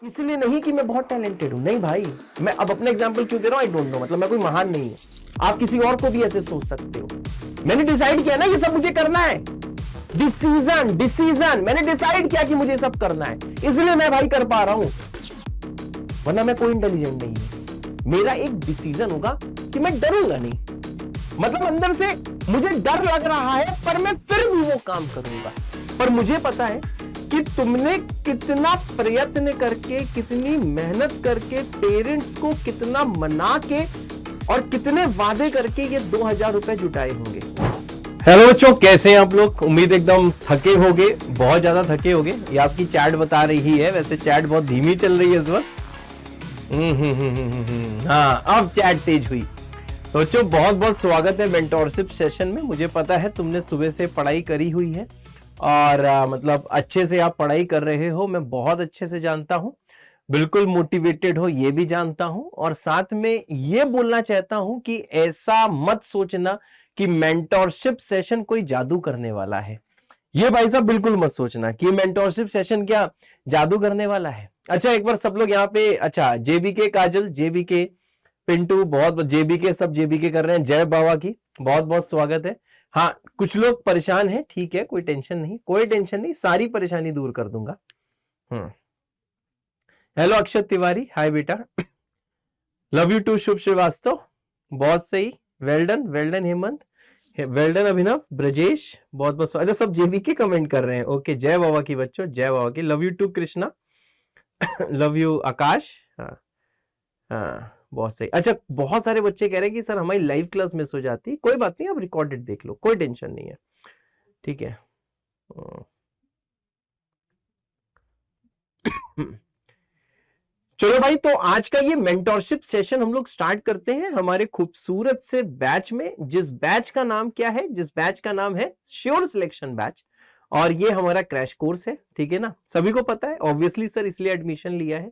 इसलिए नहीं कि मैं बहुत टैलेंटेड हूं, नहीं भाई, मैं अब अपना एग्जांपल क्यों दे रहा हूं, आई डोंट नो, मतलब मैं कोई महान नहीं हूं। आप किसी और को भी ऐसे सोच सकते हो। मैंने डिसाइड किया ना ये सब मुझे करना है, डिसीजन डिसीजन, मैंने डिसाइड किया कि मुझे सब करना है, इसलिए मैं भाई कर पा रहा हूं, वरना मैं कोई इंटेलिजेंट नहीं हूं। मेरा एक डिसीजन होगा कि मैं डरूंगा नहीं, मतलब अंदर से मुझे डर लग रहा है पर मैं फिर भी वो काम करूंगा। पर मुझे पता है कि तुमने कितना प्रयत्न करके, कितनी मेहनत करके, पेरेंट्स को कितना मना के और कितने वादे करके ये 2000 रुपए जुटाए होंगे। हेलो बच्चों, कैसे हैं आप लोग? उम्मीद एकदम थके होगे, बहुत ज्यादा थके होगे, ये आपकी चैट बता रही है। वैसे चैट बहुत धीमी चल रही है इस वक्त। हाँ, अब चैट तेज हुई। तो बच्चों बहुत बहुत स्वागत है मेंटोरशिप सेशन में। मुझे पता है तुमने सुबह से पढ़ाई करी हुई है और मतलब अच्छे से आप पढ़ाई कर रहे हो, मैं बहुत अच्छे से जानता हूं, बिल्कुल मोटिवेटेड हो ये भी जानता हूं। और साथ में ये बोलना चाहता हूं कि ऐसा मत सोचना कि मेंटोरशिप सेशन कोई जादू करने वाला है। ये भाई साहब बिल्कुल मत सोचना कि मेंटोरशिप सेशन क्या जादू करने वाला है। अच्छा, एक बार सब लोग यहाँ पे, अच्छा जेबीके काजल, जेबीके पिंटू, बहुत जेबीके, सब जेबीके कर रहे हैं, जय बाबा की बहुत बहुत स्वागत है। हाँ, कुछ लोग परेशान हैं, ठीक है, कोई टेंशन नहीं, कोई टेंशन नहीं, सारी परेशानी दूर कर दूंगा। हेलो अक्षत तिवारी, हाय बेटा, love you too Shubh Srivastava, बहुत सही, well done Hemant, well done Abhinav, Brajesh, बहुत बहुत अच्छा, सब जेबीके कमेंट कर रहे हैं। ओके, जय बाबा की बच्चों, जय बाबा की, love you too Krishna, love you Akash. हाँ हाँ, बहुत सही। अच्छा, बहुत सारे बच्चे कह रहे हैं कि सर हमारी लाइव क्लास मिस हो जाती है। कोई बात नहीं, आप रिकॉर्डेड देख लो, कोई टेंशन नहीं है, ठीक है। चलो भाई, तो आज का ये मेंटोरशिप सेशन हम लोग स्टार्ट करते हैं हमारे खूबसूरत से बैच में। जिस बैच का नाम क्या है? जिस बैच का नाम है श्योर सिलेक्शन बैच, और ये हमारा क्रैश कोर्स है, ठीक है ना, सभी को पता है ऑब्वियसली सर, इसलिए एडमिशन लिया है।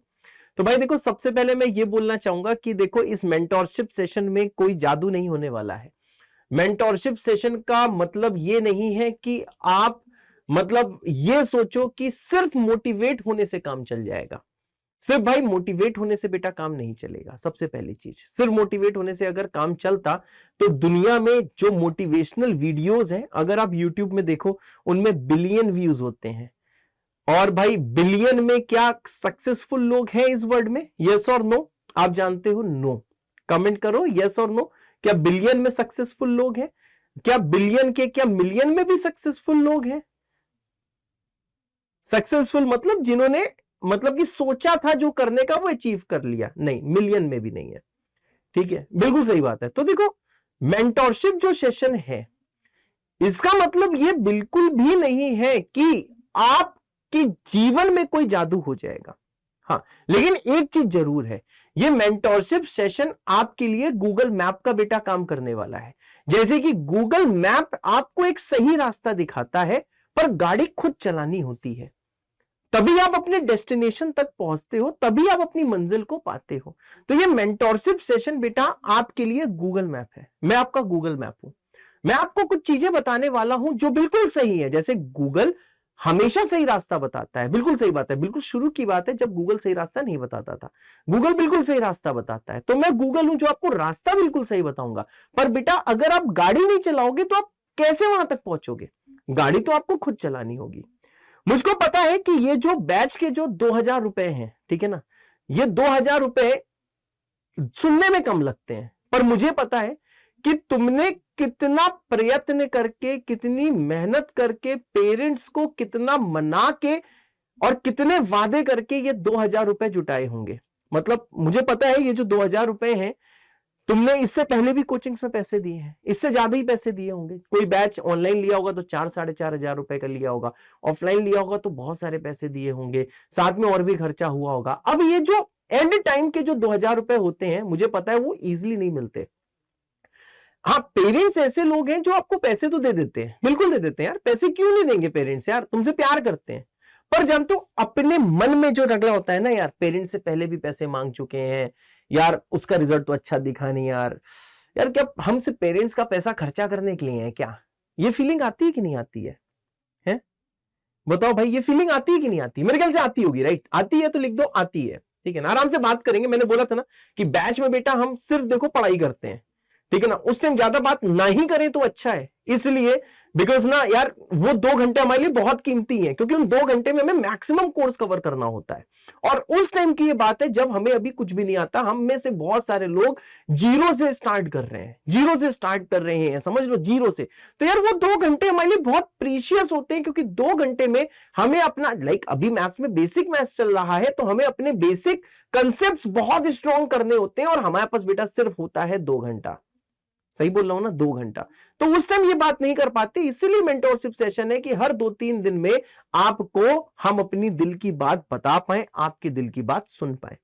तो भाई देखो, सबसे पहले मैं ये बोलना चाहूंगा कि देखो, इस मेंटोरशिप सेशन में कोई जादू नहीं होने वाला है। मेंटोरशिप सेशन का मतलब ये नहीं है कि आप मतलब ये सोचो कि सिर्फ मोटिवेट होने से काम चल जाएगा। सिर्फ भाई मोटिवेट होने से बेटा काम नहीं चलेगा। सबसे पहली चीज, सिर्फ मोटिवेट होने से अगर काम चलता तो दुनिया में जो मोटिवेशनल वीडियोस हैं, अगर आप यूट्यूब में देखो, उनमें बिलियन व्यूज होते हैं। और भाई बिलियन में क्या सक्सेसफुल लोग हैं इस वर्ल्ड में? यस और नो? आप जानते हो? नो। कमेंट करो यस और नो, क्या बिलियन में सक्सेसफुल लोग हैं? क्या बिलियन के, क्या मिलियन में भी सक्सेसफुल लोग हैं? सक्सेसफुल मतलब जिन्होंने मतलब कि सोचा था जो करने का वो अचीव कर लिया, नहीं, मिलियन में भी नहीं है, ठीक है, बिल्कुल सही बात है। तो देखो, मेंटोरशिप जो सेशन है, इसका मतलब ये बिल्कुल भी नहीं है कि आपके जीवन में कोई जादू हो जाएगा। हाँ, लेकिन एक चीज जरूर है, ये मेंटोरशिप सेशन आपके लिए गूगल मैप का बेटा काम करने वाला है। जैसे कि गूगल मैप आपको एक सही रास्ता दिखाता है, पर गाड़ी खुद चलानी होती है, तभी आप अपने डेस्टिनेशन तक पहुंचते हो, तभी आप अपनी मंजिल को पाते हो। तो ये मेंटोरशिप सेशन बेटा आपके लिए गूगल मैप है। मैं आपका गूगल मैप हूं। मैं आपको कुछ चीजें बताने वाला हूं जो बिल्कुल सही है। जैसे गूगल हमेशा सही रास्ता बताता है, बिल्कुल सही बात है, बिल्कुल शुरू की बात है जब गूगल सही रास्ता नहीं बताता था। गूगल बिल्कुल सही रास्ता बताता है, तो मैं गूगल हूं जो आपको रास्ता बिल्कुल सही बताऊंगा। पर बेटा अगर आप गाड़ी नहीं चलाओगे तो आप कैसे वहां तक पहुंचोगे? गाड़ी तो आपको खुद चलानी होगी। मुझको पता है कि ये जो बैच के जो 2000 रुपए हैं, ठीक है ना, ये 2000 रुपए सुनने में कम लगते हैं, पर मुझे पता है कि तुमने कितना प्रयत्न करके, कितनी मेहनत करके, पेरेंट्स को कितना मना के और कितने वादे करके ये 2000 रुपए जुटाए होंगे। मतलब मुझे पता है ये जो 2000 रुपए हैं, तुमने इससे पहले भी कोचिंग्स में पैसे दिए हैं, इससे ज्यादा ही पैसे दिए होंगे। कोई बैच ऑनलाइन लिया होगा तो 4-4.5 हजार रुपए का लिया होगा, ऑफलाइन लिया होगा तो बहुत सारे पैसे दिए होंगे, साथ में और भी खर्चा हुआ होगा। अब ये जो एंड टाइम के जो 2000 रुपए होते हैं, मुझे पता है वो इजिली नहीं मिलते। हाँ, पेरेंट्स ऐसे लोग हैं जो आपको पैसे तो दे देते हैं, बिल्कुल दे देते हैं यार, पैसे क्यों नहीं देंगे पेरेंट्स, यार तुमसे प्यार करते हैं। पर जानते हो, अपने मन में जो रगड़ा होता है ना, यार पेरेंट्स से पहले भी पैसे मांग चुके हैं, यार उसका रिजल्ट तो अच्छा दिखा नहीं, यार यार क्या हमसे पेरेंट्स का पैसा खर्चा करने के लिए है क्या? ये फीलिंग आती है कि नहीं आती है? बताओ भाई, ये फीलिंग आती है कि नहीं आती? मेरे ख्याल से आती होगी, राइट? आती है तो लिख दो आती है, ठीक है ना? आराम से बात करेंगे। मैंने बोला था ना कि बैच में बेटा हम सिर्फ देखो पढ़ाई करते हैं, ठीक है ना? उस टाइम ज्यादा बात ना ही करें तो अच्छा है, इसलिए बिकॉज ना यार वो 2 घंटे हमारे लिए बहुत कीमती हैं, क्योंकि उन 2 घंटे में हमें मैक्सिमम कोर्स कवर करना होता है। और उस टाइम की ये बात है जब हमें अभी कुछ भी नहीं आता। हम में से बहुत सारे लोग जीरो से स्टार्ट कर रहे हैं, जीरो से स्टार्ट कर रहे हैं, समझ लो, जीरो से। तो यार वो 2 घंटे हमारे लिए बहुत प्रीशियस होते हैं, क्योंकि 2 घंटे में हमें अपना अभी मैथ्स में बेसिक मैथ्स चल रहा है, तो हमें अपने बेसिक कंसेप्ट बहुत स्ट्रॉन्ग करने होते हैं, और हमारे पास बेटा सिर्फ होता है 2 घंटा। सही बोल रहा हूं ना? 2 घंटा। तो उस टाइम ये बात नहीं कर पाते, इसीलिए मेंटोरशिप सेशन है कि हर 2-3 दिन में आपको हम अपनी दिल की बात बता पाए, आपके दिल की बात सुन पाए।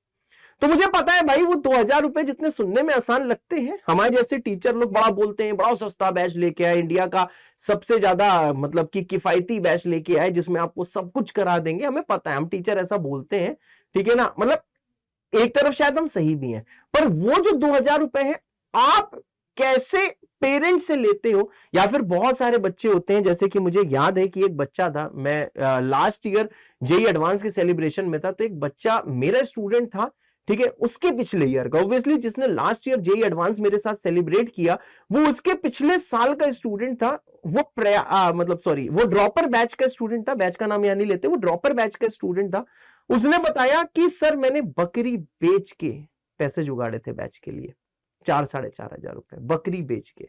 तो मुझे पता है भाई, वो 2000 रुपए जितने सुनने में आसान लगते हैं, हमारे जैसे टीचर लोग बड़ा बोलते हैं, बड़ा सस्ता बैच लेके आए, इंडिया का सबसे ज्यादा मतलब कि किफायती बैच लेके आए जिसमें आपको सब कुछ करा देंगे। हमें पता है, हम टीचर ऐसा बोलते हैं, ठीक है ना? मतलब एक तरफ शायद हम सही भी हैं, पर वो जो 2000 रुपए है, आप कैसे पेरेंट से लेते हो? या फिर बहुत सारे बच्चे होते हैं, जैसे कि मुझे याद है कि एक बच्चा था, मैं लास्ट ईयर जेई एडवांस के सेलिब्रेशन में था, तो एक बच्चा मेरा स्टूडेंट था, ठीक है, उसके पिछले ईयर का, ऑब्वियसली जिसने लास्ट ईयर जेई एडवांस मेरे साथ सेलिब्रेट किया, वो उसके पिछले साल का स्टूडेंट था। वो वो ड्रॉपर बैच का स्टूडेंट था, बैच का नाम यहां नहीं लेते, वो ड्रॉपर बैच का स्टूडेंट था। उसने बताया कि सर मैंने बकरी बेच के पैसे जुगाड़े थे बैच के लिए, 4,500 रुपए बकरी बेच के,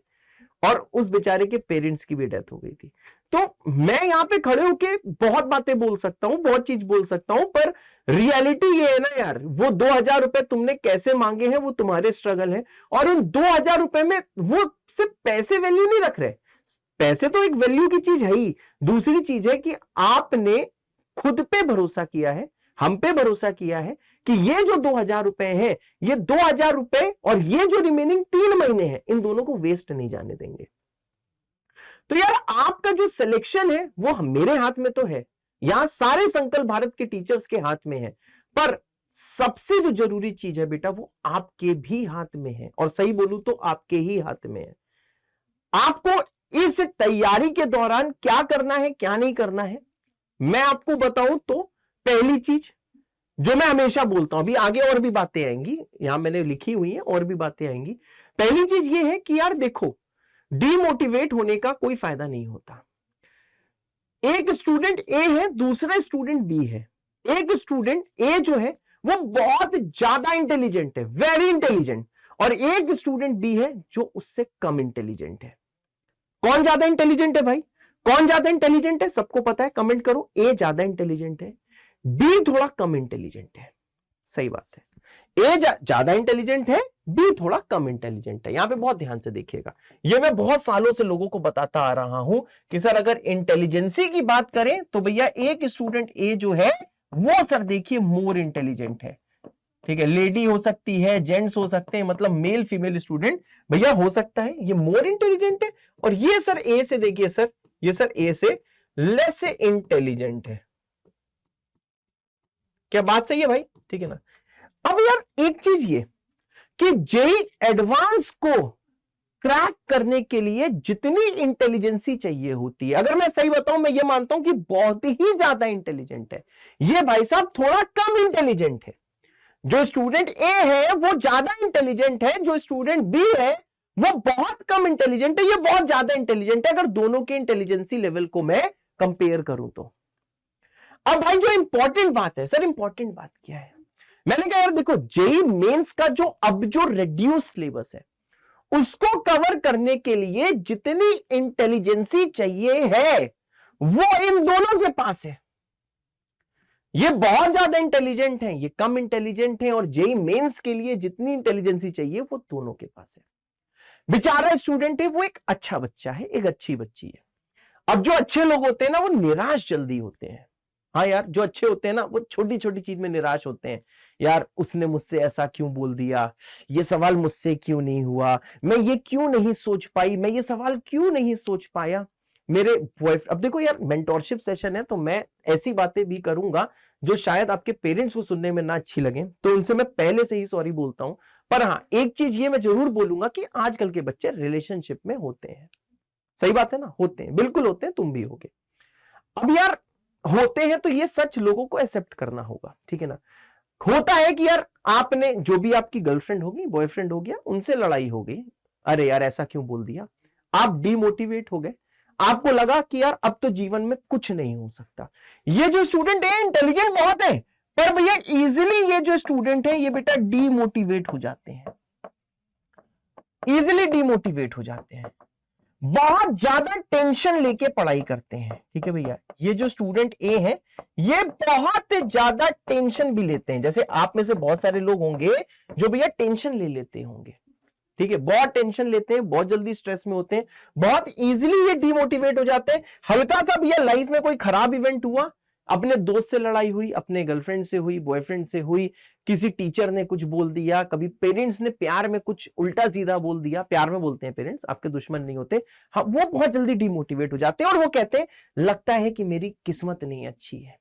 और उस बेचारे के पेरेंट्स की भी डेथ हो गई थी। तो मैं यहां पे खड़े होके बहुत बातें बोल सकता हूं, बहुत चीज बोल सकता हूं, पर रियलिटी ये है ना यार, वो 2000 रुपए तुमने कैसे मांगे हैं वो तुम्हारे स्ट्रगल है, और उन 2000 रुपए में वो सिर्फ पैसे वैल्यू नहीं रख रहे। पैसे तो एक वैल्यू की चीज है ही, दूसरी चीज है कि आपने खुद पे भरोसा किया है, हम पे भरोसा किया है कि ये जो 2000 रुपए हैं, ये 2000 रुपए और ये जो रिमेनिंग 3 महीने हैं, इन दोनों को वेस्ट नहीं जाने देंगे। तो यार आपका जो सिलेक्शन है वो मेरे हाथ में तो है, यहां सारे संकल्प भारत के टीचर्स के हाथ में है, पर सबसे जो जरूरी चीज है बेटा वो आपके भी हाथ में है, और सही बोलूं तो आपके ही हाथ में है। आपको इस तैयारी के दौरान क्या करना है, क्या नहीं करना है, मैं आपको बताऊं तो पहली चीज जो मैं हमेशा बोलता हूं, अभी आगे और भी बातें आएंगी, यहां मैंने लिखी हुई है और भी बातें आएंगी। पहली चीज ये है कि यार देखो, डीमोटिवेट होने का कोई फायदा नहीं होता। एक स्टूडेंट ए है, दूसरा स्टूडेंट बी है। एक स्टूडेंट ए जो है वो बहुत ज्यादा इंटेलिजेंट है, वेरी इंटेलिजेंट, और एक स्टूडेंट बी है जो उससे कम इंटेलिजेंट है। कौन ज्यादा इंटेलिजेंट है भाई? कौन ज्यादा इंटेलिजेंट है? सबको पता है, कमेंट करो। ए ज्यादा इंटेलिजेंट है, बी थोड़ा कम इंटेलिजेंट है। सही बात है, ए ज्यादा इंटेलिजेंट है, बी थोड़ा कम इंटेलिजेंट है। यहां पे बहुत ध्यान से देखिएगा, ये मैं बहुत सालों से लोगों को बताता आ रहा हूं कि सर अगर इंटेलिजेंसी की बात करें तो भैया एक स्टूडेंट ए जो है वो सर देखिए मोर इंटेलिजेंट है, ठीक है। लेडी हो सकती है, जेंट्स हो सकते हैं, मतलब मेल फीमेल स्टूडेंट भैया हो सकता है ये मोर इंटेलिजेंट है, और ये सर ए से देखिए सर, ये सर ए से लेस इंटेलिजेंट है। क्या बात सही है भाई? ठीक है ना। अब यार एक चीज ये कि जेई एडवांस को क्रैक करने के लिए जितनी इंटेलिजेंसी चाहिए होती है, अगर मैं सही बताऊं, मैं ये मानता हूं कि बहुत ही ज्यादा इंटेलिजेंट है ये भाई साहब, थोड़ा कम इंटेलिजेंट है। जो स्टूडेंट ए है वो ज्यादा इंटेलिजेंट है, जो स्टूडेंट बी है वो बहुत कम इंटेलिजेंट है, ये बहुत ज्यादा इंटेलिजेंट है, अगर दोनों के इंटेलिजेंसी लेवल को मैं कंपेयर करूं तो। अब भाई जो इंपॉर्टेंट बात है सर, इंपॉर्टेंट बात क्या है? मैंने कहा यार देखो, जेई मेंस का जो रिड्यूस सिलेबस है उसको कवर करने के लिए जितनी इंटेलिजेंसी चाहिए है वो इन दोनों के पास है। ये बहुत ज्यादा इंटेलिजेंट है, ये कम इंटेलिजेंट है, और जेई मेंस के लिए जितनी इंटेलिजेंसी चाहिए वो दोनों के पास है। बेचारा स्टूडेंट है वो एक अच्छा बच्चा है, एक अच्छी बच्ची है। अब जो अच्छे लोग होते हैं ना वो निराश जल्दी होते हैं। हाँ यार, जो अच्छे होते हैं ना वो छोटी छोटी चीज में निराश होते हैं। यार उसने मुझसे ऐसा क्यों बोल दिया, ये सवाल मुझसे क्यों नहीं हुआ, मैं ये क्यों नहीं सोच पाई, मैं ये सवाल क्यों नहीं सोच पाया। मेरे बॉयफ्रेंड, अब देखो यार मेंटोरशिप सेशन है तो मैं ऐसी बातें भी करूंगा जो शायद आपके पेरेंट्स को सुनने में ना अच्छी लगे, तो उनसे मैं पहले से ही सॉरी बोलता हूं। पर हाँ, एक चीज ये मैं जरूर बोलूंगा कि आजकल के बच्चे रिलेशनशिप में होते हैं। सही बात है ना, होते हैं, बिल्कुल होते हैं, तुम भी होगे। अब यार होते हैं तो ये सच लोगों को एक्सेप्ट करना होगा, ठीक है ना। होता है कि यार आपने जो भी आपकी गर्लफ्रेंड होगी, बॉयफ्रेंड हो गया, उनसे लड़ाई हो गई, अरे यार ऐसा क्यों बोल दिया, आप डिमोटिवेट हो गए, आपको लगा कि यार अब तो जीवन में कुछ नहीं हो सकता। ये जो स्टूडेंट है इंटेलिजेंट बहुत है, पर भैया इजीली ये जो स्टूडेंट है ये बेटा डिमोटिवेट हो जाते हैं, इजीली डिमोटिवेट हो जाते हैं, बहुत ज्यादा टेंशन लेके पढ़ाई करते हैं, ठीक है भैया। ये जो स्टूडेंट ए है ये बहुत ज्यादा टेंशन भी लेते हैं, जैसे आप में से बहुत सारे लोग होंगे जो भैया टेंशन ले लेते होंगे, ठीक है, बहुत टेंशन लेते हैं, बहुत जल्दी स्ट्रेस में होते हैं, बहुत इजीली ये डिमोटिवेट हो जाते हैं। हल्का सा भैया लाइफ में कोई खराब इवेंट हुआ, अपने दोस्त से लड़ाई हुई, अपने गर्लफ्रेंड से हुई, बॉयफ्रेंड से हुई, किसी टीचर ने कुछ बोल दिया, कभी पेरेंट्स ने प्यार में कुछ उल्टा सीधा बोल दिया, प्यार में बोलते हैं पेरेंट्स, आपके दुश्मन नहीं होते, हाँ, वो बहुत जल्दी डिमोटिवेट हो जाते हैं और वो कहते हैं लगता है कि मेरी किस्मत नहीं अच्छी है,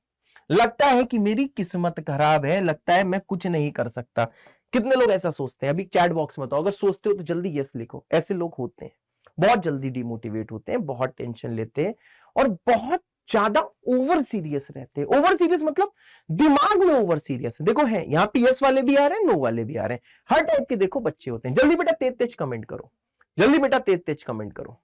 लगता है कि मेरी किस्मत खराब है, लगता है मैं कुछ नहीं कर सकता। कितने लोग ऐसा सोचते हैं? अभी चैट बॉक्स में बताओ, अगर सोचते हो तो जल्दी यस लिखो। ऐसे लोग होते हैं, बहुत जल्दी डिमोटिवेट होते हैं, बहुत टेंशन लेते हैं और बहुत ज्यादा ओवर सीरियस रहते हैं। ओवर सीरियस मतलब दिमाग में ओवर सीरियस है। देखो है यहाँ पे यस वाले भी आ रहे हैं, नो वाले भी आ रहे हैं, हर टाइप के देखो बच्चे होते हैं। जल्दी बेटा तेज तेज कमेंट करो, जल्दी बेटा तेज तेज कमेंट करो,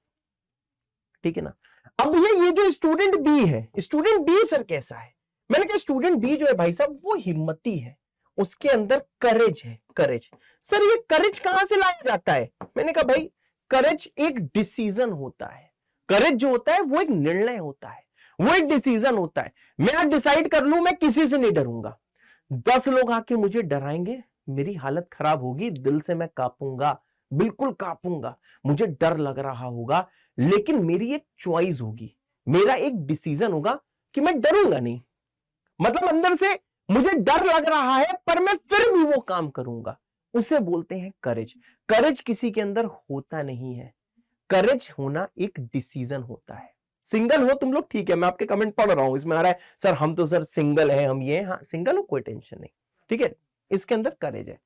ठीक है ना। अब ये जो स्टूडेंट बी है, स्टूडेंट बी सर कैसा है? मैंने कहा स्टूडेंट बी जो है भाई साहब वो हिम्मती है, उसके अंदर करेज है। करेज सर, ये करेज कहां से लाया जाता है? मैंने कहा भाई करेज एक डिसीजन होता है, करेज जो होता है वो एक निर्णय होता है, वो एक डिसीजन होता है। मैं आज डिसाइड कर लूं मैं किसी से नहीं डरूंगा, 10 लोग आके मुझे डराएंगे, मेरी हालत खराब होगी, दिल से मैं कांपूंगा, बिल्कुल कांपूंगा, मुझे डर लग रहा होगा, लेकिन मेरी एक चॉइस होगी, मेरा एक डिसीजन होगा कि मैं डरूंगा नहीं। मतलब अंदर से मुझे डर लग रहा है पर मैं फिर भी वो काम करूंगा, उसे बोलते हैं करेज। करेज किसी के अंदर होता नहीं है, करेज होना एक डिसीजन होता है। सिंगल हो तुम लोग, ठीक है, मैं आपके कमेंट पढ़ रहा हूं, इसमें आ रहा है सर हम तो सर सिंगल है, हम ये, हाँ सिंगल हो कोई टेंशन नहीं, ठीक है, इसके अंदर करेज है।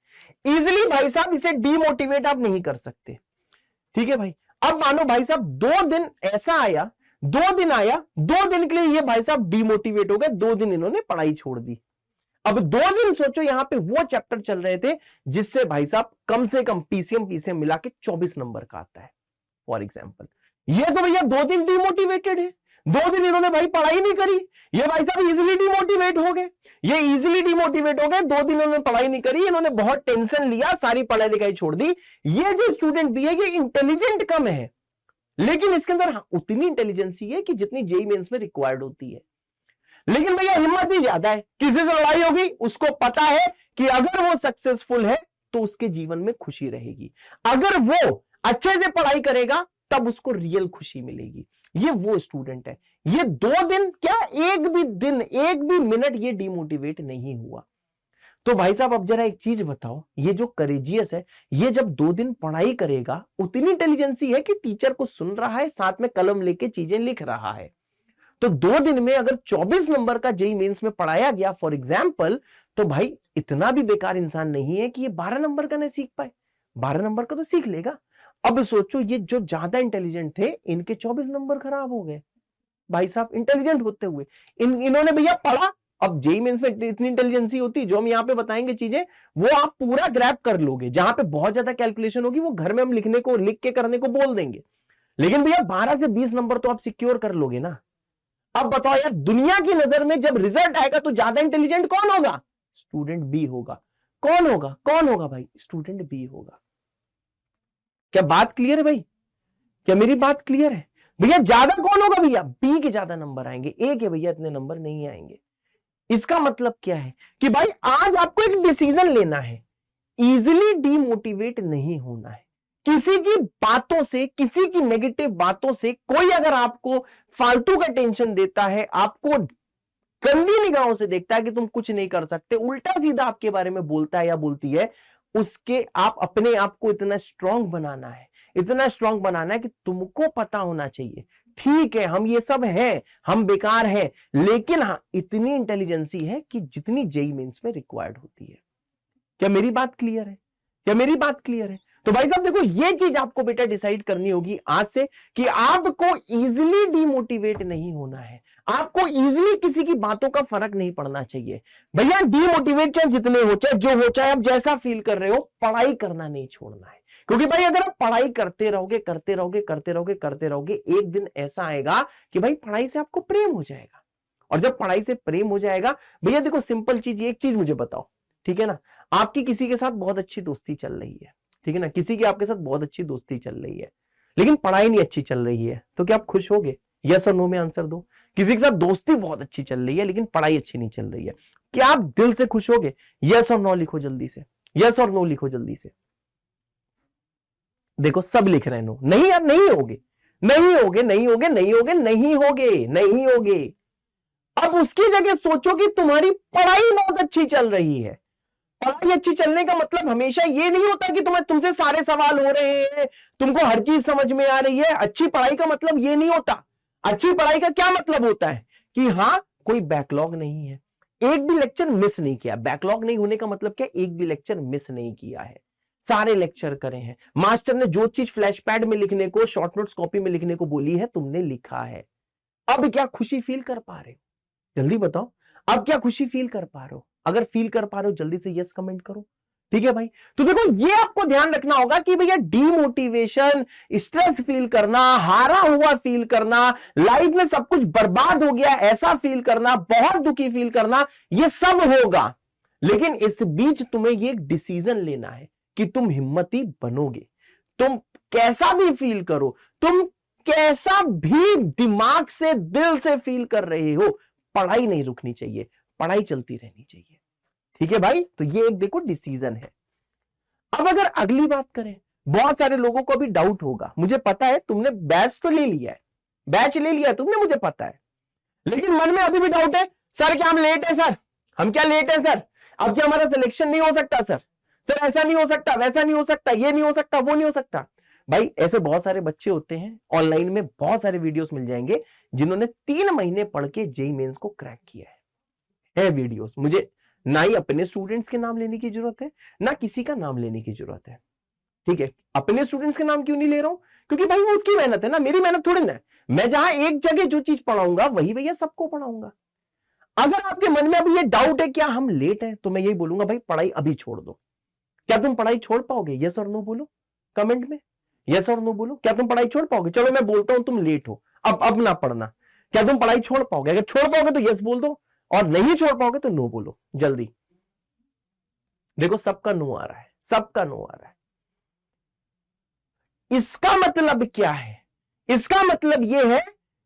इजिली भाई साहब इसे डिमोटिवेट आप नहीं कर सकते, ठीक है भाई। अब मानो भाई साहब 2 दिन ऐसा आया, 2 दिन आया, 2 दिन के लिए ये भाई साहब डिमोटिवेट हो गए, 2 दिन इन्होंने पढ़ाई छोड़ दी। अब 2 दिन सोचो यहां पे वो चैप्टर चल रहे थे जिससे भाई साहब कम से कम पीसीएम मिला के 24 नंबर का आता है फॉर एग्जाम्पल। ये तो भैया 2 दिन डिमोटिवेटेड है, 2 दिन इन्होंने भाई पढ़ाई नहीं करी, ये भाई साहब इजीली डिमोटिवेट हो गए, ये इजीली डिमोटिवेट हो गए, 2 दिन इन्होंने पढ़ाई नहीं करी, इन्होंने बहुत टेंशन लिया, सारी पढ़ाई लिखाई छोड़ दी। ये जो स्टूडेंट भी है ये इंटेलिजेंट कम है, लेकिन इसके अंदर उतनी इंटेलिजेंसी है कि जितनी जेईई मेंस में रिक्वायर्ड होती है, लेकिन भैया हिम्मत ही ज्यादा है। किसी से लड़ाई होगी, उसको पता है कि अगर वो सक्सेसफुल है तो उसके जीवन में खुशी रहेगी, अगर वो अच्छे से पढ़ाई करेगा तब उसको रियल खुशी मिलेगी। ये वो स्टूडेंट है। ये 2 दिन क्या, एक भी दिन, एक भी मिनट ये डिमोटिवेट नहीं हुआ। तो भाई साहब अब जरा एक चीज बताओ, ये जो करेजियस है ये जब 2 दिन पढ़ाई करेगा, उतनी इंटेलिजेंसी है कि टीचर को सुन रहा है, साथ में कलम लेके चीजें लिख रहा है। तो 2 दिन में अगर 24 नंबर का जेईई मेंस में पढ़ाया गया फॉर एग्जाम्पल, तो भाई इतना भी बेकार इंसान नहीं है कि ये 12 नंबर का नहीं सीख पाए, 12 नंबर का तो सीख लेगा। अब सोचो ये जो ज्यादा इंटेलिजेंट थे इनके 24 नंबर खराब हो गए भाई साहब, इंटेलिजेंट होते हुए इन्होंने भैया पढ़ा। अब जेईई मेंस में इतनी इंटेलिजेंसी होती है, जो हम यहाँ पे बताएंगे चीजें वो आप पूरा ग्रैब कर लोगे, जहां पे बहुत ज्यादा कैलकुलेशन होगी वो घर में हम लिखने को, लिख के करने को बोल देंगे, लेकिन भैया 12 से 20 नंबर तो आप सिक्योर कर लोगे ना। अब बताओ यार, दुनिया की नजर में जब रिजल्ट आएगा तो ज्यादा इंटेलिजेंट कौन होगा? स्टूडेंट बी होगा। कौन होगा? कौन होगा भाई? स्टूडेंट बी होगा। क्या बात क्लियर है भाई? क्या मेरी बात क्लियर है? भैया ज्यादा कौन होगा? भैया बी के ज्यादा नंबर आएंगे, ए के भैया इतने नंबर नहीं आएंगे। इसका मतलब क्या है कि भाई आज आपको एक डिसीजन लेना है, इजिली डिमोटिवेट नहीं होना है। किसी की बातों से, किसी की नेगेटिव बातों से कोई अगर आपको फालतू का टेंशन देता है, आपको गंदी निगाहों से देखता है कि तुम कुछ नहीं कर सकते, उल्टा सीधा आपके बारे में बोलता है या बोलती है, उसके आप अपने आप को इतना स्ट्रांग बनाना है, इतना स्ट्रांग बनाना है कि तुमको पता होना चाहिए ठीक है हम ये सब हैं, हम बेकार हैं, लेकिन हाँ इतनी इंटेलिजेंसी है कि जितनी जेईई मेंस में रिक्वायर्ड होती है। क्या मेरी बात क्लियर है? क्या मेरी बात क्लियर है? तो भाई साहब देखो ये चीज आपको बेटा डिसाइड करनी होगी आज से कि आपको इजीली डिमोटिवेट नहीं होना है, आपको इजीली किसी की बातों का फर्क नहीं पड़ना चाहिए भैया। डीमोटिवेट चाहे जितने हो, चाहे जो हो, चाहे आप जैसा फील कर रहे हो, पढ़ाई करना नहीं छोड़ना है। क्योंकि भाई अगर आप पढ़ाई करते रहोगे करते रहोगे करते रहोगे करते रहोगे, एक दिन ऐसा आएगा कि भाई पढ़ाई से आपको प्रेम हो जाएगा। और जब पढ़ाई से प्रेम हो जाएगा, भैया देखो सिंपल चीज, एक चीज मुझे बताओ, ठीक है ना, आपकी किसी के साथ बहुत अच्छी दोस्ती चल रही है, ठीक है ना, किसी की आपके साथ बहुत अच्छी दोस्ती चल रही है, लेकिन पढ़ाई नहीं अच्छी चल रही है, तो क्या आप खुश होगे? यस और नो में आंसर दो। किसी के साथ दोस्ती बहुत अच्छी चल रही है लेकिन पढ़ाई अच्छी नहीं चल रही है, क्या आप दिल से खुश होगे? यस और नो लिखो जल्दी से, यस और नो लिखो जल्दी से। देखो सब लिख रहे हैं नो। नहीं यार, नहीं होगे, नहीं होगे, नहीं होगे, नहीं होगे, नहीं होगे, नहीं होगे। अब उसकी जगह सोचो कि तुम्हारी पढ़ाई बहुत अच्छी चल रही है। पढ़ाई अच्छी चलने का मतलब हमेशा ये नहीं होता कि तुमसे सारे सवाल हो रहे हैं, तुमको हर चीज समझ में आ रही है। अच्छी पढ़ाई का मतलब ये नहीं होता। अच्छी पढ़ाई का क्या मतलब होता है कि हाँ कोई बैकलॉग नहीं है, एक भी लेक्चर मिस नहीं किया। बैकलॉग नहीं होने का मतलब क्या? एक भी लेक्चर मिस नहीं किया है, सारे लेक्चर करे हैं। मास्टर ने जो चीज फ्लैश पैड में लिखने को, शॉर्ट नोट्स कॉपी में लिखने को बोली है, तुमने लिखा है। अब क्या खुशी फील कर पा रहे हो? जल्दी बताओ, अब क्या खुशी फील कर पा रहे हो? अगर फील कर पा रहे हो जल्दी से यस कमेंट करो, ठीक है भाई। तो देखो ये आपको ध्यान रखना होगा कि भैया डीमोटिवेशन, स्ट्रेस फील करना, हारा हुआ फील करना, लाइफ में सब कुछ बर्बाद हो गया ऐसा फील करना, बहुत दुखी फील करना, ये सब होगा। लेकिन इस बीच तुम्हें ये डिसीजन लेना है कि तुम हिम्मती बनोगे। तुम कैसा भी फील करो, तुम कैसा भी दिमाग से दिल से फील कर रहे हो, पढ़ाई नहीं रुकनी चाहिए, पढ़ाई चलती रहनी चाहिए, ठीक है भाई। तो ये एक देखो डिसीजन है। अब अगर अगली बात करें, बहुत सारे लोगों को अभी डाउट होगा, मुझे पता है तुमने बैच तो ले लिया है, बैच ले लिया है तुमने, मुझे पता है, लेकिन मन में अभी भी डाउट है, सर क्या हम लेट है? सर हम क्या लेट है? सर अब क्या हमारा सिलेक्शन नहीं हो सकता? सर ऐसा नहीं हो सकता, वैसा नहीं हो सकता, ये नहीं हो सकता, वो नहीं हो सकता। भाई ऐसे बहुत सारे बच्चे होते हैं, ऑनलाइन में बहुत सारे वीडियोस मिल जाएंगे जिन्होंने 3 महीने पढ़ के जेईई मेंस को क्रैक किया है वीडियोस। मुझे ना ही अपने स्टूडेंट्स के नाम लेने की जरूरत है, ना किसी का नाम लेने की जरूरत है, ठीक है। अपने स्टूडेंट्स के नाम क्यों नहीं ले रहा हूं? क्योंकि भाई वो उसकी मेहनत है ना, मेरी मेहनत थोड़ी ना है। मैं जहां एक जगह जो चीज पढ़ाऊंगा वही भैया सबको पढ़ाऊंगा। अगर आपके मन में अभी ये डाउट है क्या हम लेट हैं, तो मैं यही बोलूंगा भाई पढ़ाई अभी छोड़ दो। क्या तुम पढ़ाई छोड़ पाओगे? यस और नो बोलो कमेंट में, यस और नो बोलो। क्या तुम पढ़ाई छोड़ पाओगे? चलो मैं बोलता हूं तुम लेट हो, अब ना पढ़ना। क्या तुम पढ़ाई छोड़ पाओगे? अगर छोड़ पाओगे तो यस बोल दो, और नहीं छोड़ पाओगे तो नो बोलो जल्दी। देखो सबका नो आ रहा है, सबका नो आ रहा है। इसका मतलब क्या है? इसका मतलब यह है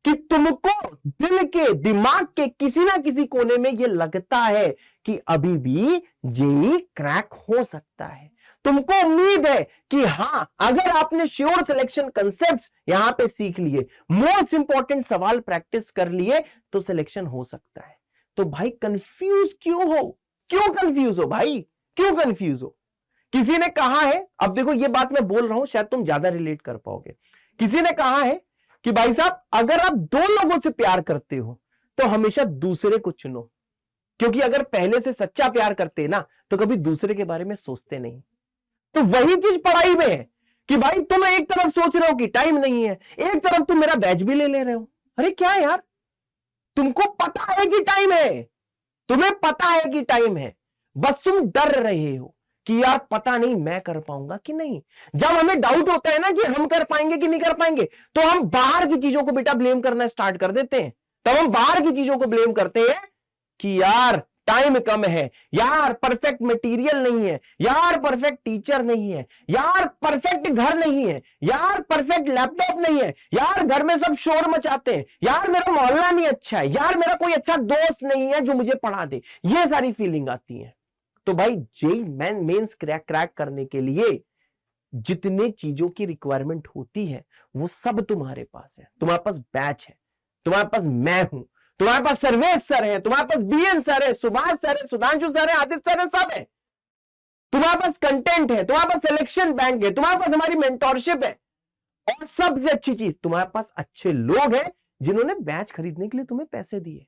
कि तुमको दिल के, दिमाग के किसी ना किसी कोने में यह लगता है कि अभी भी जेईई क्रैक हो सकता है। तुमको उम्मीद है कि हां, अगर आपने श्योर सिलेक्शन कंसेप्ट्स यहां पे सीख लिए, मोस्ट इंपॉर्टेंट सवाल प्रैक्टिस कर लिए, तो सिलेक्शन हो सकता है। तो भाई कंफ्यूज क्यों हो? क्यों कंफ्यूज हो भाई? क्यों कंफ्यूज हो? किसी ने कहा है, अब देखो ये बात मैं बोल रहा हूं शायद तुम ज्यादा रिलेट कर पाओगे। किसी ने कहा है कि भाई साहब अगर आप 2 लोगों से प्यार करते हो तो हमेशा दूसरे को चुनो, क्योंकि अगर पहले से सच्चा प्यार करते ना तो कभी दूसरे के बारे में सोचते नहीं। तो वही चीज पढ़ाई में है कि भाई तुम एक तरफ सोच रहे हो कि टाइम नहीं है, एक तरफ तुम मेरा बैच भी ले रहे हो। अरे क्या यार, तुमको पता है कि टाइम है, तुम्हें पता है कि टाइम है, बस तुम डर रहे हो कि यार पता नहीं मैं कर पाऊंगा कि नहीं। जब हमें डाउट होता है ना कि हम कर पाएंगे कि नहीं कर पाएंगे, तो हम बाहर की चीजों को बेटा ब्लेम करना स्टार्ट कर देते हैं। तब हम बाहर की चीजों को ब्लेम करते हैं कि यार टाइम कम है, यार परफेक्ट मटेरियल नहीं है, यार परफेक्ट टीचर नहीं है, यार परफेक्ट घर नहीं है, यार परफेक्ट लैपटॉप नहीं है, यार घर में सब शोर मचाते हैं, यार मेरा मोहल्ला नहीं अच्छा है, यार मेरा कोई अच्छा दोस्त नहीं है जो मुझे पढ़ा दे। ये सारी फीलिंग आती है। तो भाई जेईई मेंस क्रैक करने के लिए जितने चीजों की रिक्वायरमेंट होती है वो सब तुम्हारे पास है। तुम्हारे पास बैच है, तुम्हारे पास मैं हूं, तुम्हारे पास सर्वेश सर है, तुम्हारे पास बीएन सर है, सुभाष सर है, सुधांशु सर है, आदित्य सर है, सब है। तुम्हारे पास कंटेंट है, तुम्हारे पास सिलेक्शन बैंक है, तुम्हारे पास हमारी मेंटोरशिप है, और सबसे अच्छी चीज तुम्हारे पास अच्छे लोग हैं जिन्होंने बैच खरीदने के लिए तुम्हें पैसे दिए।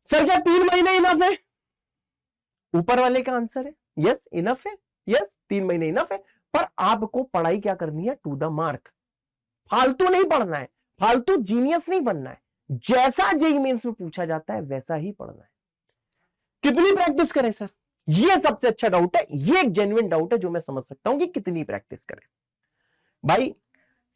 सर क्या 3 महीने इनफ है? ऊपर वाले का आंसर है यस इनफ है, यस 3 महीने इनफ है। पर आपको पढ़ाई क्या करनी है? To the mark. फालतू नहीं पढ़ना है, फालतू जीनियस नहीं बनना है, जैसा जेईई मेंस में पूछा जाता है वैसा ही पढ़ना है। कितनी प्रैक्टिस करें सर, ये सबसे अच्छा डाउट है, ये एक जेन्युइन डाउट है जो मैं समझ सकता हूं कि कितनी प्रैक्टिस करें। भाई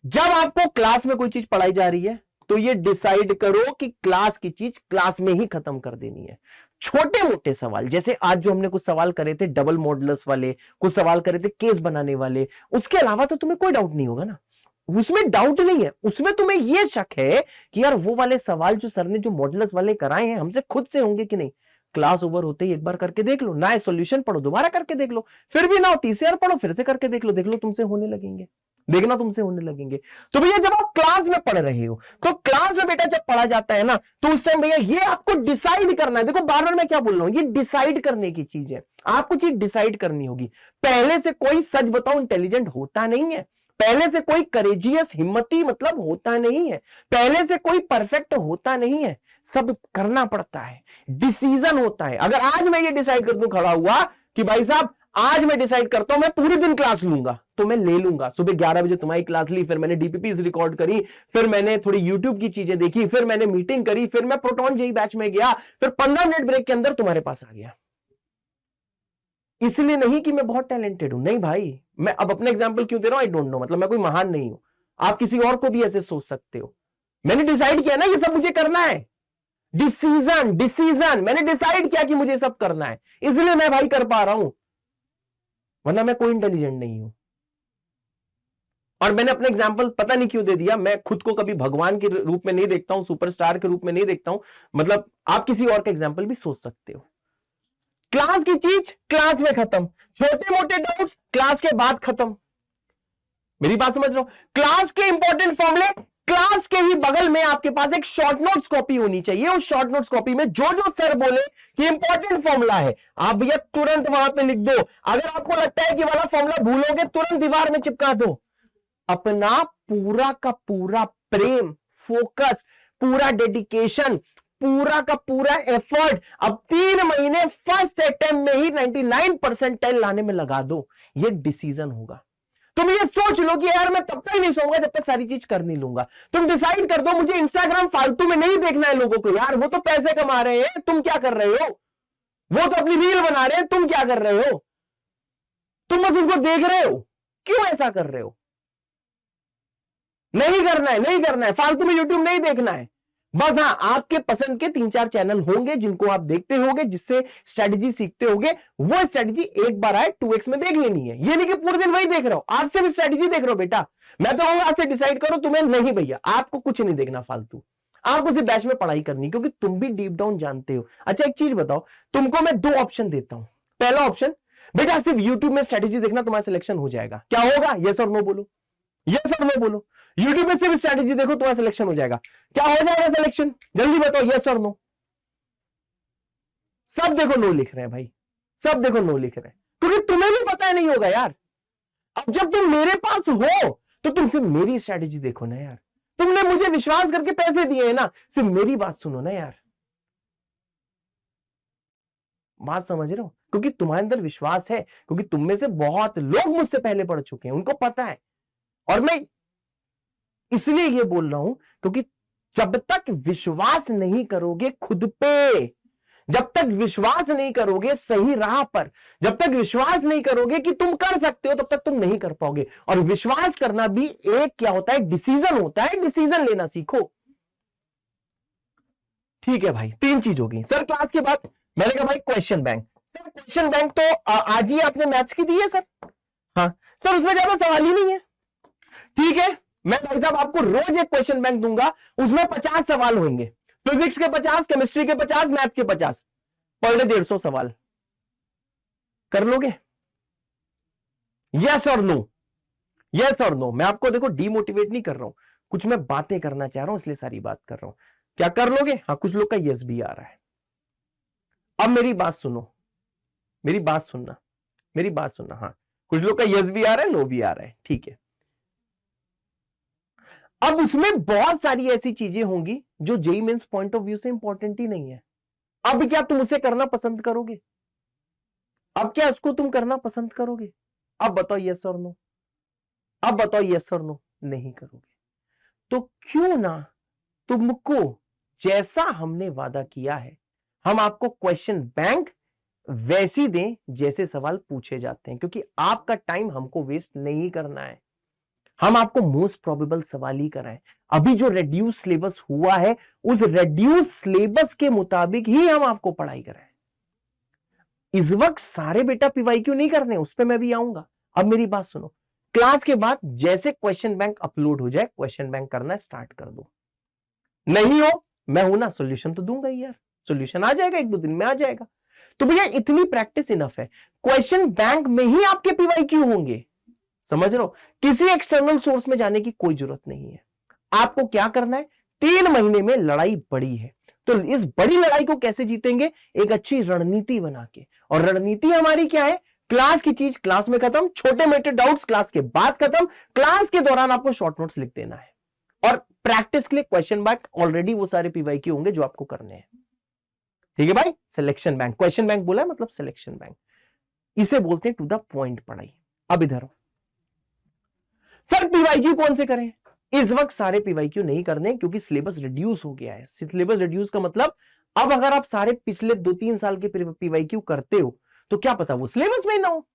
जब आपको क्लास में कोई चीज पढ़ाई जा रही है तो ये डिसाइड करो कि क्लास की चीज क्लास में ही खत्म कर देनी है। छोटे मोटे सवाल, जैसे आज जो हमने कुछ सवाल करे थे डबल मॉडुलस वाले, कुछ सवाल करे थे केस बनाने वाले, उसके अलावा तो तुम्हें कोई डाउट नहीं होगा ना, उसमें डाउट नहीं है, उसमें तुम्हें यह शक है कि यार वो वाले सवाल जो सर ने जो मॉडुलस वाले कराए हैं हमसे खुद से होंगे कि नहीं। क्लास ओवर होते ही एक बार करके देख लो, ना सॉल्यूशन पढ़ो दोबारा करके देख लो, फिर भी ना हो तीसरी बार पढ़ो फिर से करके देख लो तुमसे होने लगेंगे, देखना तुमसे होने लगेंगे। तो भैया जब आप क्लास में पढ़ रहे हो तो क्लास में बेटा जब पढ़ा जाता है ना तो उस टाइम भैया ये आपको डिसाइड करना है। देखो बार बार मैं क्या बोल रहा हूं, ये डिसाइड करने की चीज है, आपको चीज डिसाइड करनी होगी। पहले से कोई सच बताओ इंटेलिजेंट होता नहीं है, पहले से कोई करेजियस हिम्मती मतलब होता नहीं है, पहले से कोई परफेक्ट होता नहीं है, सब करना पड़ता है, डिसीजन होता है। अगर आज मैं ये डिसाइड कर दूं खड़ा हुआ कि भाई साहब आज मैं डिसाइड करता हूं मैं पूरे दिन क्लास लूंगा, तो मैं ले लूंगा। सुबह 11 बजे तुम्हारी क्लास ली, फिर मैंने डीपीपीस रिकॉर्ड करी, फिर मैंने थोड़ी यूट्यूब की चीजें देखी, फिर मैंने मीटिंग करी, फिर मैं प्रोटॉन जेईई बैच में गया, फिर 15 मिनट ब्रेक के अंदर तुम्हारे पास आ गया। इसलिए नहीं कि मैं बहुत टैलेंटेड हूं, नहीं भाई, मैं अब अपना एग्जांपल क्यों दे रहा हूं, आई डोंट नो, मतलब मैं कोई महान नहीं हूं, आप किसी और को भी ऐसे सोच सकते हो। मैंने डिसाइड किया ना ये सब मुझे करना है, डिसीजन मैंने डिसाइड किया कि मुझे सब करना है, इसलिए मैं भाई कर पा रहा हूं, वरना मैं कोई इंटेलिजेंट नहीं हूं। और मैंने अपना एग्जांपल पता नहीं क्यों दे दिया, मैं खुद को कभी भगवान के रूप में नहीं देखता हूं, सुपरस्टार के रूप में नहीं देखता हूं, मतलब आप किसी और का एग्जांपल भी सोच सकते हो। क्लास की चीज क्लास में खत्म, छोटे मोटे डाउट्स क्लास के बाद खत्म, मेरी बात समझ रहे हो। क्लास के इंपॉर्टेंट फॉर्मूले क्लास के ही बगल में आपके पास एक शॉर्ट नोट्स कॉपी होनी चाहिए, उस शॉर्ट नोट्स कॉपी में जो जो सर बोले कि इंपॉर्टेंट फॉर्मूला है आप भैया तुरंत वहां पे लिख दो। अगर आपको लगता है कि वाला फॉर्मूला भूलोगे तुरंत दीवार में चिपका दो। अपना पूरा का पूरा प्रेम, फोकस, पूरा डेडिकेशन, पूरा का पूरा एफर्ट अब 3 महीने फर्स्ट अटेम्प्ट में ही 99% लाने में लगा दो, ये डिसीजन होगा। तुम ये सोच लो कि यार मैं तब तक नहीं सोऊंगा जब तक सारी चीज कर नहीं लूंगा। तुम डिसाइड कर दो मुझे इंस्टाग्राम फालतू में नहीं देखना है लोगों को, यार वो तो पैसे कमा रहे हैं, तुम क्या कर रहे हो, वो तो अपनी रील बना रहे हैं, तुम क्या कर रहे हो, तुम बस उनको देख रहे हो, क्यों ऐसा कर रहे हो। नहीं करना है, नहीं करना है, फालतू में यूट्यूब नहीं देखना है। बस हाँ आपके पसंद के 3-4 चैनल होंगे जिनको आप देखते होंगे, जिससे स्ट्रेटजी सीखते होंगे, वो स्ट्रेटजी एक बार आए 2x में देख लेनी है। ये नहीं कि पूरे दिन वही देख रहा हो, आज से भी स्ट्रेटजी देख रहे हो बेटा, मैं तो कहूंगा आज से डिसाइड करो तुम्हें, नहीं भैया आपको कुछ नहीं देखना फालतू, आपको सिर्फ बैच में पढ़ाई करनी, क्योंकि तुम भी डीप डाउन जानते हो। अच्छा एक चीज बताओ, तुमको मैं 2 ऑप्शन देता हूं। पहला ऑप्शन बेटा सिर्फ यूट्यूब में स्ट्रेटजी देखना, तुम्हारा सिलेक्शन हो जाएगा। क्या होगा, यस और नो बोलो, यस और नो बोलो। यूट्यूब में सिर्फ स्ट्रेटजी देखो तुम्हारा सिलेक्शन हो जाएगा। क्या हो जाएगा सिलेक्शन, जल्दी बताओ, यस और नो। सब देखो नो लिख रहे हैं भाई, सब देखो नो लिख रहे हैं, क्योंकि तुम्हें भी पता नहीं होगा यार। अब जब तुम मेरे पास हो तो तुम सिर्फ मेरी स्ट्रेटजी देखो ना यार, तुमने मुझे विश्वास करके पैसे दिए हैं ना, सिर्फ मेरी बात सुनो ना यार, बात समझ रहे हो, क्योंकि तुम्हारे अंदर विश्वास है, क्योंकि तुम में से बहुत लोग मुझसे पहले पढ़ चुके हैं, उनको पता है। और मैं इसलिए ये बोल रहा हूं क्योंकि जब तक विश्वास नहीं करोगे खुद पे, जब तक विश्वास नहीं करोगे सही राह पर, जब तक विश्वास नहीं करोगे कि तुम कर सकते हो, तब तक तुम नहीं कर पाओगे। और विश्वास करना भी एक क्या होता है, डिसीजन होता है, डिसीजन लेना सीखो। ठीक है भाई, 3 चीज होगी सर। क्लास के बाद मैंने कहा भाई question bank, sir question bank तो आज ही आपने मैथ्स की दी है सर, हाँ सर उसमें ज्यादा सवाल ही नहीं है। ठीक है, मैं भाई साहब आपको रोज एक क्वेश्चन बैंक दूंगा, उसमें 50 सवाल होंगे, फिजिक्स के 50, केमिस्ट्री के 50, मैथ के 50, पर डे 150 सवाल। कर लोगे, यस और नो, यस और नो। मैं आपको देखो डीमोटिवेट नहीं कर रहा हूं, कुछ मैं बातें करना चाह रहा हूं इसलिए सारी बात कर रहा हूं। क्या कर लोगे, हाँ कुछ लोग का यस भी आ रहा है। अब मेरी बात सुनो, मेरी बात सुनना, मेरी बात सुनना, हाँ कुछ लोग का यस भी आ रहा है, नो भी आ रहा है, ठीक है। अब उसमें बहुत सारी ऐसी चीजें होंगी जो JEE mains point of view से इंपॉर्टेंट ही नहीं है। अब क्या तुम उसे करना पसंद करोगे, अब क्या इसको तुम करना पसंद करोगे, अब बताओ यस और नो, अब बताओ यस और नो, नहीं करोगे। तो क्यों ना तुमको जैसा हमने वादा किया है हम आपको क्वेश्चन बैंक वैसी दें जैसे सवाल पूछे जाते हैं, क्योंकि आपका टाइम हमको वेस्ट नहीं करना है। हम आपको मोस्ट प्रोबेबल सवाल ही कराएं। अभी जो रेड्यूस सिलेबस हुआ है उस रेड्यूस सिलेबस के मुताबिक ही हम आपको पढ़ाई कराएं। इस वक्त सारे बेटा पीवाईक्यू नहीं करने, उस पर मैं भी आऊंगा। अब मेरी बात सुनो, क्लास के बाद जैसे क्वेश्चन बैंक अपलोड हो जाए क्वेश्चन बैंक करना स्टार्ट कर दो। नहीं हो, मैं हूं ना, सॉल्यूशन तो दूंगा ही यार, सॉल्यूशन आ जाएगा, 1-2 दिन में आ जाएगा। तो भैया इतनी प्रैक्टिस इनफ है, क्वेश्चन बैंक में ही आपके पीवाईक्यू होंगे, समझ रहे हो? किसी एक्सटर्नल सोर्स में जाने की कोई जरूरत नहीं है। आपको क्या करना है, 3 महीने में लड़ाई बड़ी है, तो इस बड़ी लड़ाई को कैसे जीतेंगे, एक अच्छी रणनीति बना के। और रणनीति हमारी क्या है, क्लास की चीज क्लास में खत्म, छोटे मोटे डाउट्स क्लास के बाद खत्म, क्लास के दौरान आपको शॉर्ट नोट्स लिख देना है। और प्रैक्टिस के लिए क्वेश्चन बैंक ऑलरेडी वो सारे पीवाईक्यू होंगे जो आपको करने हैं। ठीक है भाई, सिलेक्शन बैंक, क्वेश्चन बैंक बोला है मतलब सिलेक्शन बैंक, इसे बोलते हैं टू द पॉइंट पढ़ाई। अब इधर सर पीवाईक्यू कौन से करें? इस वक्त सारे पीवाईक्यू नहीं करने, क्योंकि सिलेबस रिड्यूस हो गया है। सिलेबस रिड्यूस का मतलब अब अगर आप सारे पिछले 2-3 साल के पीवाईक्यू करते हो तो क्या पता वो सिलेबस में ना हो।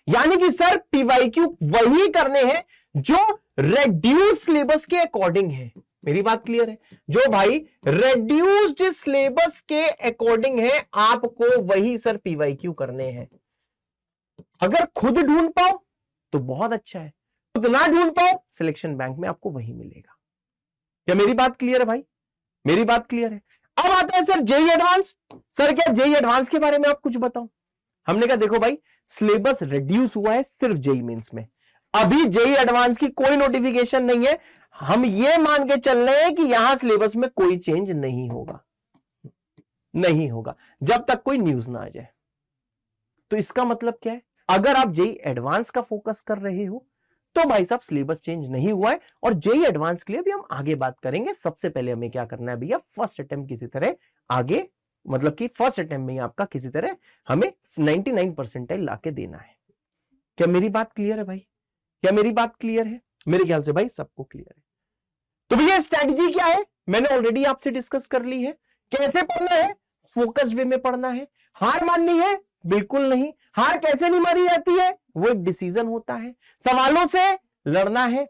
यानी कि सर पीवाईक्यू वही करने हैं जो रेड्यूस सिलेबस के अकॉर्डिंग है। मेरी बात क्लियर है? जो भाई रेड्यूस्ड सिलेबस के अकॉर्डिंग है आपको वही सर पीवाईक्यू करने हैं। अगर खुद ढूंढ पाओ तो बहुत अच्छा है, खुद ना ढूंढ पाओ सिलेक्शन बैंक में आपको वही मिलेगा। क्या मेरी बात क्लियर है भाई? मेरी बात क्लियर है? अब आता है सर जेई एडवांस। सर क्या जेई एडवांस के बारे में आप कुछ बताओ? हमने कहा देखो भाई सिलेबस रिड्यूस हुआ है सिर्फ जेई मेंस में, अभी जेई एडवांस की कोई नोटिफिकेशन नहीं है। हम ये मान के चल रहे हैं कि यहां सिलेबस में कोई चेंज नहीं होगा, नहीं होगा जब तक कोई न्यूज ना आ जाए। तो इसका मतलब क्या है, अगर आप जेई एडवांस का फोकस कर रहे हो तो भाई साहब सिलेबस चेंज नहीं हुआ है। और जेई एडवांस के लिए भी हम आगे बात करेंगे। सबसे पहले हमें क्या करना है भैया, फर्स्ट अटेम्प्ट किसी तरह आगे, मतलब कि फर्स्ट अटेम्प्ट में आपका किसी तरह हमें 99 परसेंटाइल लाके देना है। क्या मेरी बात क्लियर है भाई? क्या मेरी बात क्लियर है? मेरे ख्याल से भाई सबको क्लियर है। तो भैया स्ट्रैटेजी क्या है, मैंने ऑलरेडी आपसे डिस्कस कर ली है। कैसे पढ़ना है, फोकस वे में पढ़ना है। हार माननी है? बिल्कुल नहीं। हार कैसे नहीं मारी जाती है, वो एक डिसीजन होता है। सवालों से लड़ना है।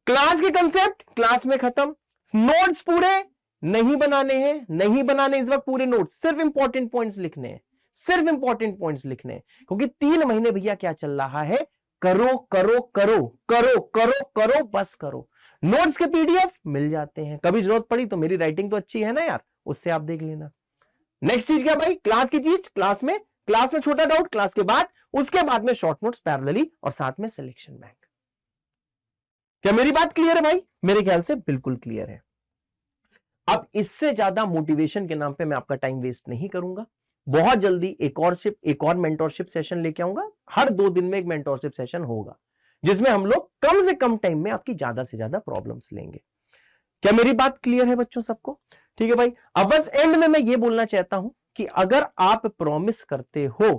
क्लास के कंसेप्ट क्लास में खत्म। नोट्स पूरे नहीं बनाने हैं, नहीं बनाने इस वक्त पूरे नोट्स, सिर्फ इंपॉर्टेंट पॉइंट्स लिखने हैं, सिर्फ इंपॉर्टेंट पॉइंट्स लिखने हैं। क्योंकि 3 महीने भैया क्या चल रहा है, करो करो करो करो करो करो बस करो। नोट्स के पीडीएफ मिल जाते हैं, कभी जरूरत पड़ी तो मेरी राइटिंग तो अच्छी है ना यार, उससे आप देख लेना। नेक्स्ट चीज क्या भाई, क्लास की चीज क्लास में छोटा डाउट क्लास के बाद, उसके बाद में शॉर्ट नोट्स पैरेलली, और साथ में सिलेक्शन बैंक। क्या मेरी बात क्लियर है भाई? मेरे ख्याल से बिल्कुल क्लियर है। अब इससे ज्यादा मोटिवेशन के नाम पे मैं आपका टाइम वेस्ट नहीं करूंगा। बहुत जल्दी एक और मेंटोरशिप सेशन लेके आऊंगा। हर 2 दिन में एक मेंटोरशिप सेशन होगा जिसमें हम लोग कम से कम टाइम में आपकी ज्यादा से ज्यादा प्रॉब्लम्स लेंगे। क्या मेरी बात क्लियर है बच्चों सबको? ठीक है भाई। अब बस एंड में मैं ये बोलना चाहता हूं कि अगर आप प्रॉमिस करते हो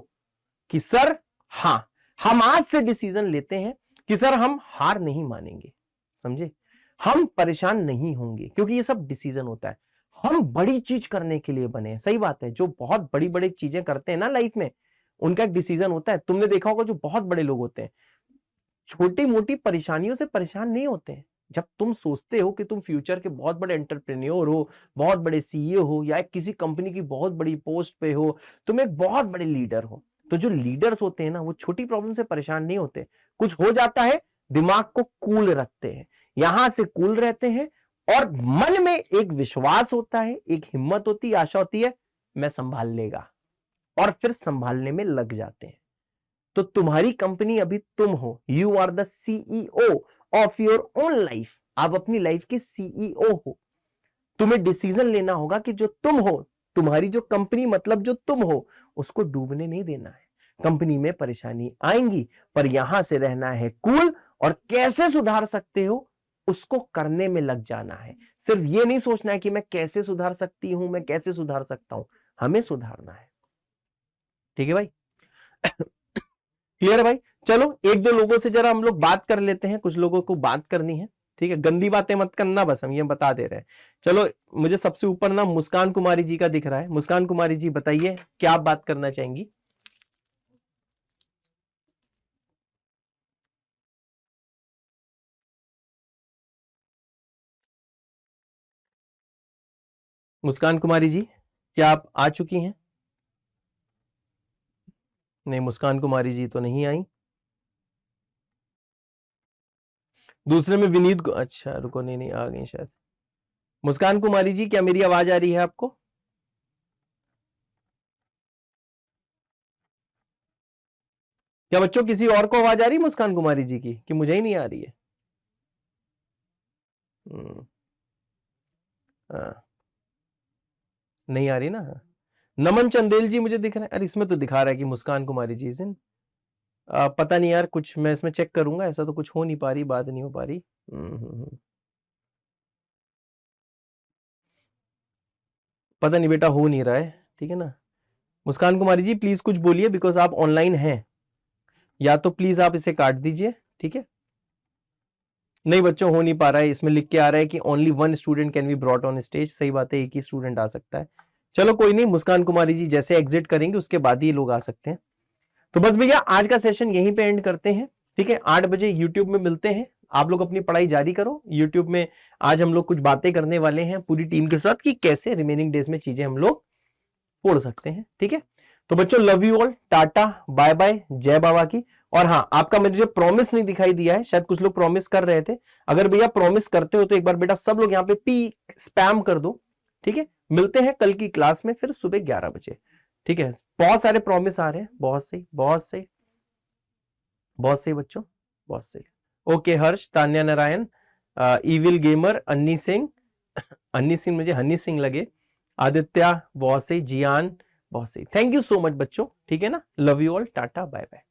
कि सर हां हम आज से डिसीजन लेते हैं कि सर हम हार नहीं मानेंगे, समझे, हम परेशान नहीं होंगे, क्योंकि ये सब डिसीजन होता है। हम बड़ी चीज करने के लिए बने हैं, सही बात है। जो बहुत बड़ी बड़ी चीजें करते हैं ना लाइफ में, उनका एक डिसीजन होता है। तुमने देखा होगा जो बहुत बड़े लोग होते हैं छोटी मोटी परेशानियों से परेशान नहीं होते हैं। जब तुम सोचते हो कि तुम फ्यूचर के बहुत बड़े एंटरप्रेन्योर हो, बहुत बड़े सीईओ हो, या किसी कंपनी की बहुत बड़ी पोस्ट पे हो, तुम एक बहुत बड़े लीडर हो, तो जो लीडर्स होते हैं ना वो छोटी प्रॉब्लम से परेशान नहीं होते। कुछ हो जाता है दिमाग को कूल रखते हैं, यहां से कूल रहते हैं, और मन में एक विश्वास होता है, एक हिम्मत होती है, आशा होती है मैं संभाल लेगा, और फिर संभालने में लग जाते हैं। तो तुम्हारी कंपनी अभी तुम हो, you are the CEO of your own life. आप अपनी लाइफ के सीईओ हो। तुम्हें डिसीजन लेना होगा कि जो तुम हो, तुम्हारी जो कंपनी मतलब जो तुम हो, उसको डूबने नहीं देना है। कंपनी में परेशानी आएंगी, पर यहां से रहना है कूल, और कैसे सुधार सकते हो उसको करने में लग जाना है। सिर्फ ये नहीं सोचना है कि मैं कैसे सुधार सकती हूं, मैं कैसे सुधार सकता हूं, हमें सुधारना है। ठीक है भाई? क्लियर है भाई? चलो 1-2 लोगों से जरा हम लोग बात कर लेते हैं, कुछ लोगों को बात करनी है। ठीक है, गंदी बातें मत करना, बस हम ये बता दे रहे हैं। चलो, मुझे सबसे ऊपर ना मुस्कान कुमारी जी का दिख रहा है। मुस्कान कुमारी जी बताइए क्या आप बात करना चाहेंगी। मुस्कान कुमारी जी, क्या आप आ चुकी हैं? नहीं, मुस्कान कुमारी जी तो नहीं आई। दूसरे में विनीत अच्छा रुको, नहीं नहीं आ गई शायद। मुस्कान कुमारी जी, क्या मेरी आवाज आ रही है आपको? क्या बच्चों किसी और को आवाज आ रही है मुस्कान कुमारी जी की, कि मुझे ही नहीं आ रही है? हाँ, नहीं आ रही ना। नमन चंदेल जी मुझे दिख रहा है। अरे इसमें तो दिखा रहा है कि मुस्कान कुमारी जी इज इन। पता नहीं यार, कुछ मैं इसमें चेक करूंगा। ऐसा तो कुछ हो नहीं पा रही, बात नहीं हो पा रही। पता नहीं बेटा, हो नहीं रहा है, ठीक है ना। मुस्कान कुमारी जी प्लीज कुछ बोलिए, बिकॉज आप ऑनलाइन हैं। या तो प्लीज आप इसे काट दीजिए, ठीक है। नहीं बच्चों, हो नहीं पा रहा है। इसमें लिख के आ रहा है कि only one student can be brought on stage. सही बात है, एक ही स्टूडेंट आ सकता है। चलो कोई नहीं, मुस्कान कुमारी जी जैसे एग्जिट करेंगे उसके बाद ही लोग आ सकते हैं। तो बस भैया आज का सेशन यहीं पे एंड करते हैं, ठीक है। 8 बजे यूट्यूब में मिलते हैं। आप लोग अपनी पढ़ाई जारी करो यूट्यूब में। आज हम लोग कुछ बातें करने वाले हैं पूरी टीम के साथ कि कैसे रिमेनिंग डेज में चीजें हम लोग फोड़ सकते हैं, ठीक है। तो बच्चों, love you all, tata bye bye, जय बाबा की। और हाँ, आपका मुझे प्रॉमिस नहीं दिखाई दिया है, शायद कुछ लोग प्रॉमिस कर रहे थे। अगर भैया प्रॉमिस करते हो तो एक बार बेटा सब लोग यहाँ पे पी स्पैम कर दो, ठीक है। मिलते हैं कल की क्लास में फिर सुबह 11 बजे, ठीक है। बहुत सारे प्रॉमिस आ रहे हैं, बहुत सही बहुत सही बहुत सही बच्चों, बहुत सही। ओके हर्ष, तान्या नारायण, इविल गेमर, अन्नी सिंह अन्नी सिंह मुझे हनी सिंह लगे, आदित्य बहुत सही, जियान बहुत सही। थैंक यू सो मच बच्चों, ठीक है ना। Love you all, tata bye bye.